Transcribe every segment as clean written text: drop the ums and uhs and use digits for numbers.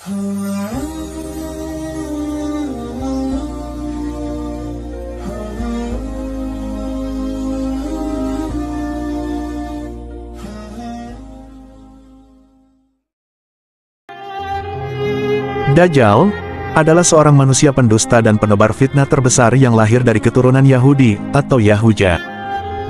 Dajjal adalah seorang manusia pendusta dan penebar fitnah terbesar yang lahir dari keturunan Yahudi atau Yahuja.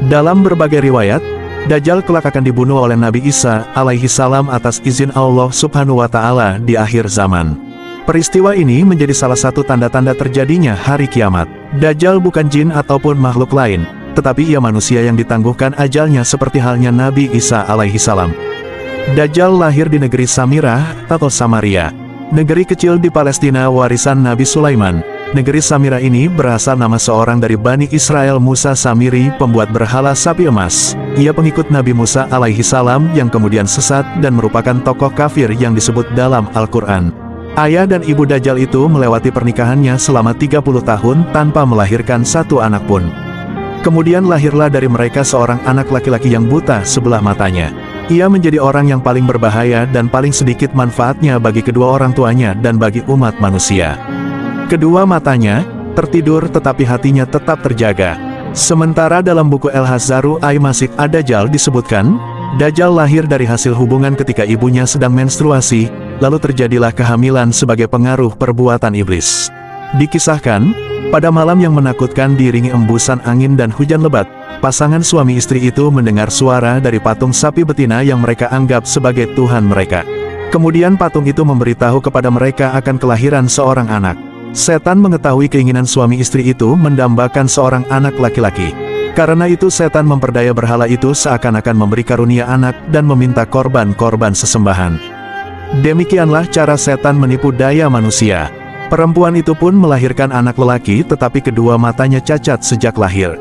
Dalam berbagai riwayat, Dajjal kelak akan dibunuh oleh Nabi Isa alaihi salam atas izin Allah subhanahu wa ta'ala di akhir zaman. Peristiwa ini menjadi salah satu tanda-tanda terjadinya hari kiamat. Dajjal bukan jin ataupun makhluk lain, tetapi ia manusia yang ditangguhkan ajalnya seperti halnya Nabi Isa alaihi salam. Dajjal lahir di negeri Samirah atau Samaria, negeri kecil di Palestina warisan Nabi Sulaiman. Negeri Samirah ini berasal nama seorang dari Bani Israel, Musa Samiri, pembuat berhala sapi emas. Ia pengikut Nabi Musa alaihi salam yang kemudian sesat dan merupakan tokoh kafir yang disebut dalam Al-Quran. Ayah dan ibu Dajjal itu melewati pernikahannya selama 30 tahun tanpa melahirkan satu anak pun. Kemudian lahirlah dari mereka seorang anak laki-laki yang buta sebelah matanya. Ia menjadi orang yang paling berbahaya dan paling sedikit manfaatnya bagi kedua orang tuanya dan bagi umat manusia. Kedua matanya tertidur tetapi hatinya tetap terjaga. Sementara dalam buku El-Hazaru Ay-Masik Ad-Dajjal disebutkan, Dajjal lahir dari hasil hubungan ketika ibunya sedang menstruasi, lalu terjadilah kehamilan sebagai pengaruh perbuatan iblis. Dikisahkan, pada malam yang menakutkan diiringi embusan angin dan hujan lebat, pasangan suami istri itu mendengar suara dari patung sapi betina yang mereka anggap sebagai Tuhan mereka. Kemudian patung itu memberitahu kepada mereka akan kelahiran seorang anak. Setan mengetahui keinginan suami istri itu mendambakan seorang anak laki-laki. Karena itu setan memperdaya berhala itu seakan-akan memberi karunia anak dan meminta korban-korban sesembahan. Demikianlah cara setan menipu daya manusia. Perempuan itu pun melahirkan anak lelaki tetapi kedua matanya cacat sejak lahir.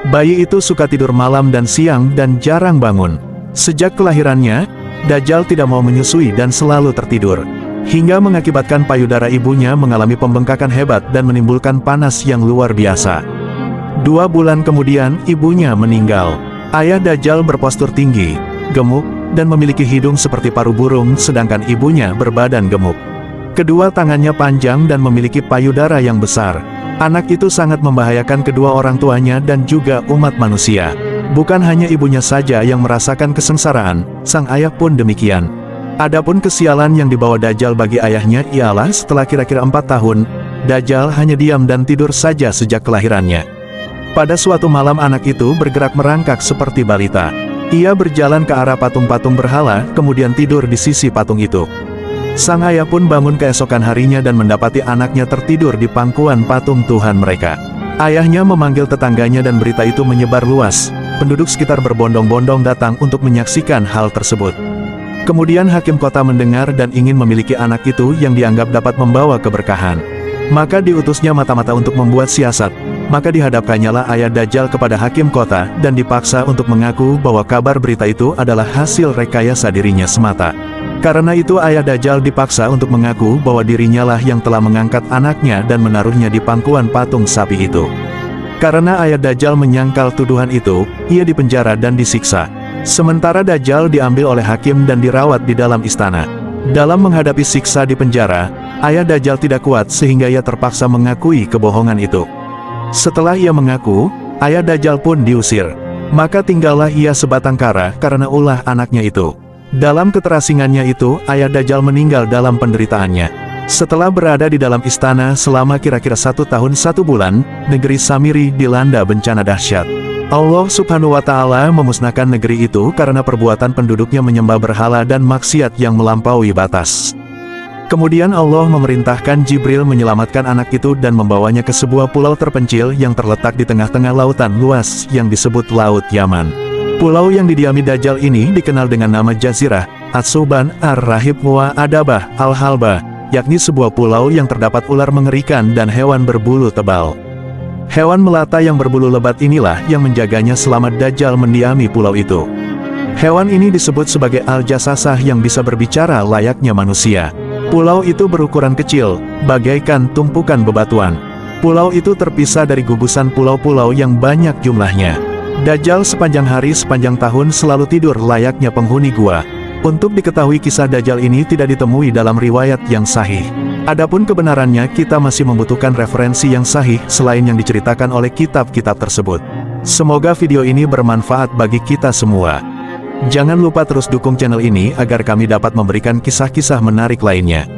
Bayi itu suka tidur malam dan siang dan jarang bangun. Sejak kelahirannya, Dajjal tidak mau menyusui dan selalu tertidur, hingga mengakibatkan payudara ibunya mengalami pembengkakan hebat dan menimbulkan panas yang luar biasa. 2 bulan kemudian, ibunya meninggal. Ayah Dajjal berpostur tinggi, gemuk, dan memiliki hidung seperti paruh burung sedangkan ibunya berbadan gemuk. Kedua tangannya panjang dan memiliki payudara yang besar. Anak itu sangat membahayakan kedua orang tuanya dan juga umat manusia. Bukan hanya ibunya saja yang merasakan kesengsaraan, sang ayah pun demikian. Adapun kesialan yang dibawa Dajjal bagi ayahnya ialah setelah kira-kira 4 tahun, Dajjal hanya diam dan tidur saja sejak kelahirannya. Pada suatu malam anak itu bergerak merangkak seperti balita. Ia berjalan ke arah patung-patung berhala, kemudian tidur di sisi patung itu. Sang ayah pun bangun keesokan harinya dan mendapati anaknya tertidur di pangkuan patung Tuhan mereka. Ayahnya memanggil tetangganya dan berita itu menyebar luas. Penduduk sekitar berbondong-bondong datang untuk menyaksikan hal tersebut. Kemudian hakim kota mendengar dan ingin memiliki anak itu yang dianggap dapat membawa keberkahan. Maka diutusnya mata-mata untuk membuat siasat. Maka dihadapkannyalah ayah Dajjal kepada hakim kota dan dipaksa untuk mengaku bahwa kabar berita itu adalah hasil rekayasa dirinya semata. Karena itu ayah Dajjal dipaksa untuk mengaku bahwa dirinya lah yang telah mengangkat anaknya dan menaruhnya di pangkuan patung sapi itu. Karena ayah Dajjal menyangkal tuduhan itu, ia dipenjara dan disiksa. Sementara Dajjal diambil oleh hakim dan dirawat di dalam istana. Dalam menghadapi siksa di penjara, ayah Dajjal tidak kuat sehingga ia terpaksa mengakui kebohongan itu. Setelah ia mengaku, ayah Dajjal pun diusir. Maka tinggallah ia sebatang kara karena ulah anaknya itu. Dalam keterasingannya itu, ayah Dajjal meninggal dalam penderitaannya. Setelah berada di dalam istana selama kira-kira 1 tahun 1 bulan, negeri Samiri dilanda bencana dahsyat. Allah subhanahu wa ta'ala memusnahkan negeri itu karena perbuatan penduduknya menyembah berhala dan maksiat yang melampaui batas. Kemudian Allah memerintahkan Jibril menyelamatkan anak itu dan membawanya ke sebuah pulau terpencil yang terletak di tengah-tengah lautan luas yang disebut Laut Yaman. Pulau yang didiami Dajjal ini dikenal dengan nama Jazirah, As-Suban, Ar-Rahib wa Adabah, Al-Halbah, yakni sebuah pulau yang terdapat ular mengerikan dan hewan berbulu tebal. Hewan melata yang berbulu lebat inilah yang menjaganya selama Dajjal mendiami pulau itu. Hewan ini disebut sebagai Al-Jasasah yang bisa berbicara layaknya manusia. Pulau itu berukuran kecil, bagaikan tumpukan bebatuan. Pulau itu terpisah dari gugusan pulau-pulau yang banyak jumlahnya. Dajjal sepanjang hari sepanjang tahun selalu tidur layaknya penghuni gua. Untuk diketahui kisah Dajjal ini tidak ditemui dalam riwayat yang sahih. Adapun kebenarannya kita masih membutuhkan referensi yang sahih selain yang diceritakan oleh kitab-kitab tersebut. Semoga video ini bermanfaat bagi kita semua. Jangan lupa terus dukung channel ini agar kami dapat memberikan kisah-kisah menarik lainnya.